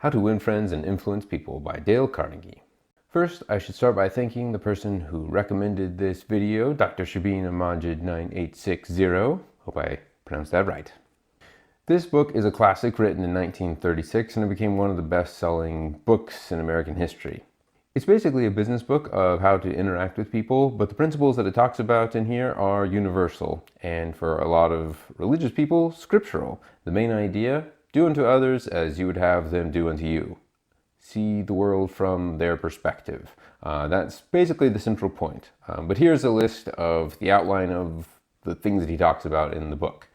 How to Win Friends and Influence People by Dale Carnegie. First, I should start by thanking the person who recommended this video, Dr. Shabin Amajid 9860. Hope I pronounced that right. This book is a classic written in 1936, and it became one of the best-selling books in American history. It's basically a business book of how to interact with people, but the principles that it talks about in here are universal, and for a lot of religious people, scriptural. The main idea: do unto others as you would have them do unto you. See the world from their perspective. That's basically the central point. But here's a list of the outline of the things that he talks about in the book,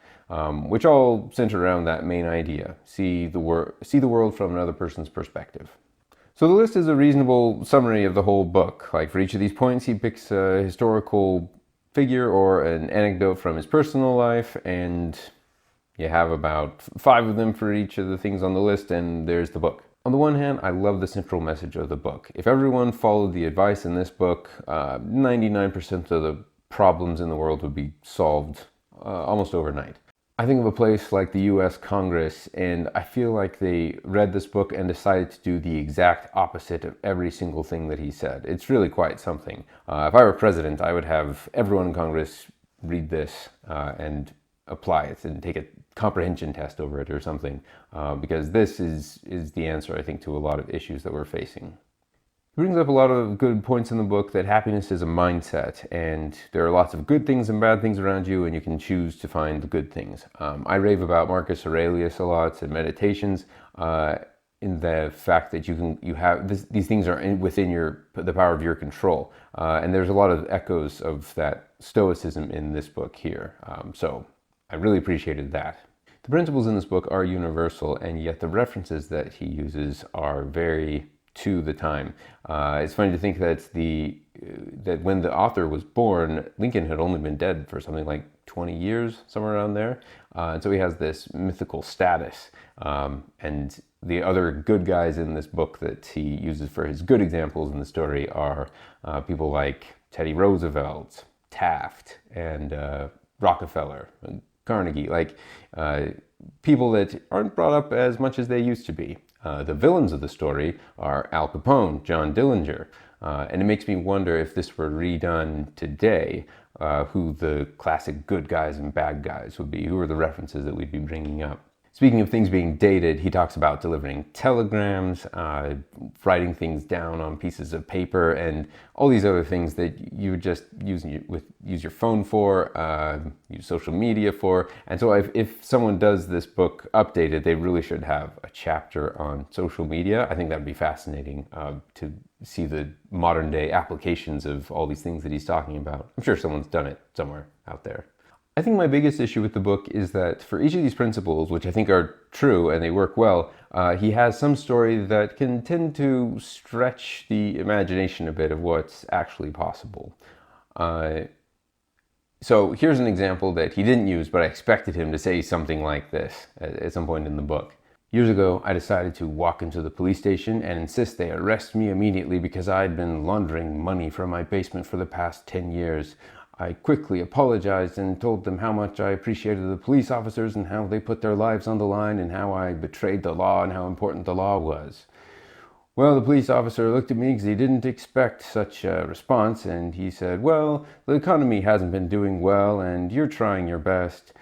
which all center around that main idea: see the world from another person's perspective. So the list is a reasonable summary of the whole book. Like, for each of these points, he picks a historical figure or an anecdote from his personal life, and you have about 5 of them for each of the things on the list, and there's the book. On the one hand, I love the central message of the book. If everyone followed the advice in this book, 99% of the problems in the world would be solved almost overnight. I think of a place like the US Congress, and I feel like they read this book and decided to do the exact opposite of every single thing that he said. It's really quite something. If I were president, I would have everyone in Congress read this and apply it and take a comprehension test over it or something, because this is the answer, I think, to a lot of issues that we're facing. He brings up a lot of good points in the book, that happiness is a mindset, and there are lots of good things and bad things around you, and you can choose to find the good things. I rave about Marcus Aurelius a lot in Meditations, in the fact that you have these things are within the power of your control, and there's a lot of echoes of that stoicism in this book here. So I really appreciated that. The principles in this book are universal, and yet the references that he uses are very to the time. It's funny to think that that when the author was born, Lincoln had only been dead for something like 20 years, somewhere around there. And so he has this mythical status. And the other good guys in this book that he uses for his good examples in the story are people like Teddy Roosevelt, Taft, and Rockefeller, and Carnegie, like people that aren't brought up as much as they used to be. The villains of the story are Al Capone, John Dillinger, and it makes me wonder, if this were redone today, who the classic good guys and bad guys would be. Who are the references that we'd be bringing up? Speaking of things being dated, he talks about delivering telegrams, writing things down on pieces of paper, and all these other things that you would just use your phone for, use social media for. And so if someone does this book updated, they really should have a chapter on social media. I think that would be fascinating to see the modern day applications of all these things that he's talking about. I'm sure someone's done it somewhere out there. I think my biggest issue with the book is that for each of these principles, which I think are true and they work well, he has some story that can tend to stretch the imagination a bit of what's actually possible. So here's an example that he didn't use, but I expected him to say something like this at some point in the book. Years ago, I decided to walk into the police station and insist they arrest me immediately because I'd been laundering money from my basement for the past 10 years. I quickly apologized and told them how much I appreciated the police officers and how they put their lives on the line and how I betrayed the law and how important the law was. Well, the police officer looked at me because he didn't expect such a response, and he said, "Well, the economy hasn't been doing well and you're trying your best."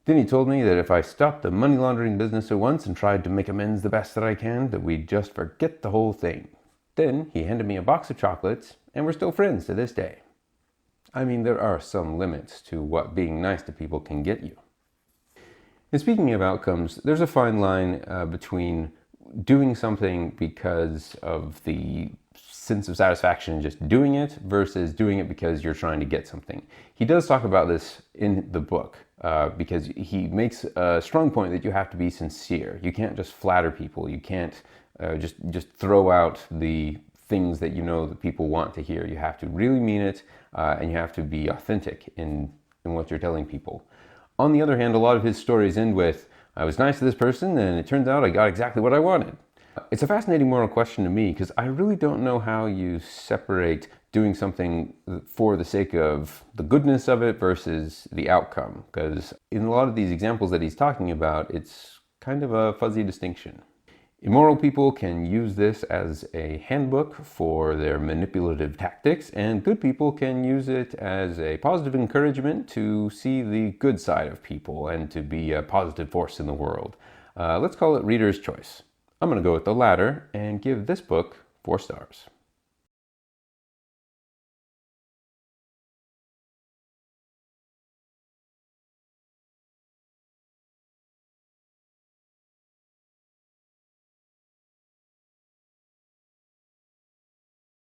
Then he told me that if I stopped the money laundering business at once and tried to make amends the best that I can, that we'd just forget the whole thing. Then he handed me a box of chocolates, and we're still friends to this day. I mean, there are some limits to what being nice to people can get you. And speaking of outcomes, there's a fine line between doing something because of the sense of satisfaction in just doing it versus doing it because you're trying to get something. He does talk about this in the book because he makes a strong point that you have to be sincere. You can't just flatter people. You can't just throw out the things that you know that people want to hear. You have to really mean it, and you have to be authentic in what you're telling people. On the other hand, a lot of his stories end with, "I was nice to this person and it turns out I got exactly what I wanted." It's a fascinating moral question to me, because I really don't know how you separate doing something for the sake of the goodness of it versus the outcome, because in a lot of these examples that he's talking about, it's kind of a fuzzy distinction. Immoral people can use this as a handbook for their manipulative tactics, and good people can use it as a positive encouragement to see the good side of people and to be a positive force in the world. Let's call it reader's choice. I'm going to go with the latter and give this book 4 stars.